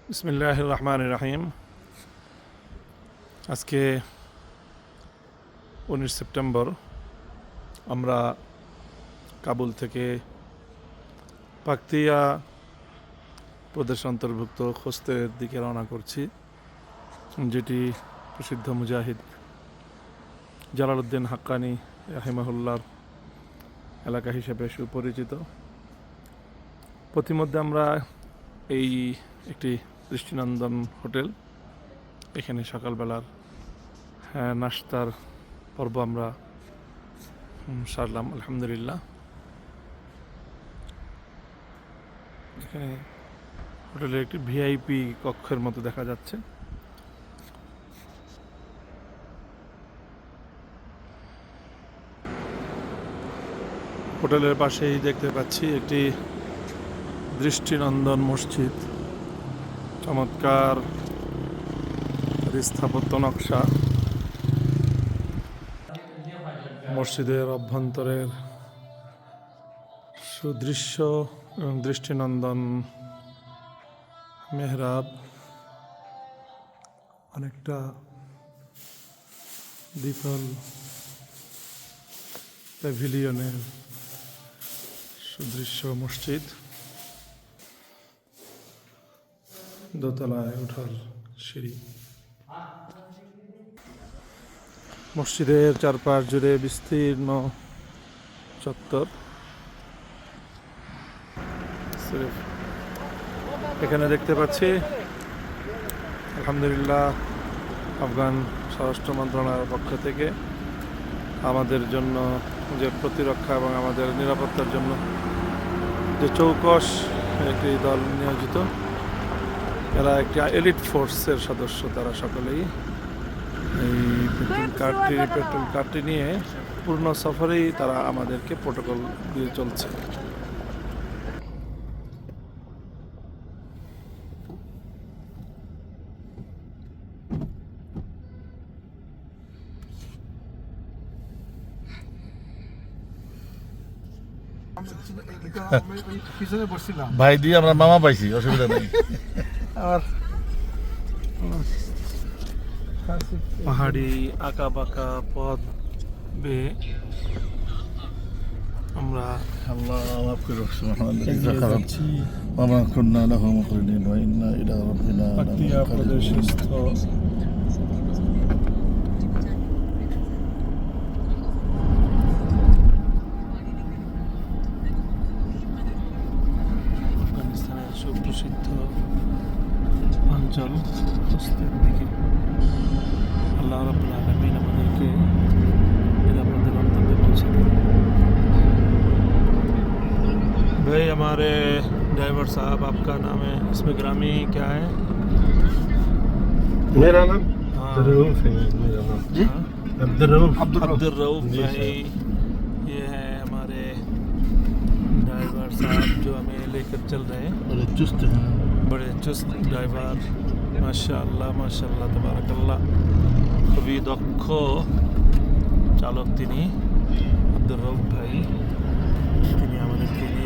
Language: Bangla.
বিসমিল্লাহির রহমানির রহিম। আজকে 19 সেপ্টেম্বর আমরা কাবুল থেকে পাকতিয়া প্রদেশ অন্তর্ভুক্ত খোস্তের দিকে রওনা করছি, যেটি প্রসিদ্ধ মুজাহিদ জালালউদ্দিন হাক্কানি রাহিমাহুল্লাহর এলাকা হিসেবে সুপরিচিত। প্রতিমধ্যে আমরা এই একটি দৃষ্টিনন্দন হোটেল, এখানে সকালবেলার নাস্তার পর্ব আমরা সারলাম আলহামদুলিল্লাহ। এখানে হোটেলের একটি ভিআইপি কক্ষের মতো দেখা যাচ্ছে। হোটেলের পাশেই দেখতে পাচ্ছি একটি দৃষ্টিনন্দন মসজিদ, চমৎকার স্থাপত্য নকশা। মসজিদের অভ্যন্তরের সুদৃশ্য এবং দৃষ্টিনন্দন মেহরাব, অনেকটা দ্বিতল প্যাভিলিয়নের সুদৃশ্য মসজিদ, দোতলায় ওঠার সিঁড়ি। মসজিদের চারপাশ জুড়ে বিস্তীর্ণ চত্বর। এখানে দেখতে পাচ্ছি আলহামদুলিল্লাহ আফগান স্বরাষ্ট্র মন্ত্রণালয়ের পক্ষ থেকে আমাদের জন্য যে প্রতিরক্ষা এবং আমাদের নিরাপত্তার জন্য যে চৌকস একটি দল নিয়োজিত, এরা একটি এলিট ফোর্সের সদস্য। তারা সকলেই এই পেট্রোল কারটি নিয়ে পূর্ণ সফরেই তারা আমাদেরকে প্রোটোকল দিয়ে চলছে। ভাই দিয়ে আমরা মামা পাইছি, অসুবিধা নেই। আর পাহাড়ি আঁকা বাঁকা পথ বেয়ে আমরা আল্লাহ মাফ করুন, আমরা কুন্না লাহু মুকরিনিন ওয়া ইন্না ইলা রাব্বিনা পাকতিয়া প্রদেশস্থ আফগানিস্তানের সুপ্রসিদ্ধ অঞ্চল খোস্তের দিকে। আল্লাহ রাব্বুল আলামিন আমাদেরকে নিরাপদে গন্তব্যে পৌঁছে দেন। भाई हमारे ड्राइवर साहब, आपका नाम है, इसमें ग्रामी क्या है? मेरा नाम हाँ। अब्दुर्रऊफ है। मेरा नाम जी अब्दुर्रऊफ जी भाई। ये है हमारे ड्राइवर साहब जो हमें लेकर चल रहे हैं। বলে চুস্ত बड़े चुस्त ड्राइवर, माशाल्लाह तबारकाल्लाह। খুবই দক্ষ চালক তিনি, আব্দুর রউফ ভাই। তিনি আমাদেরকে নিয়ে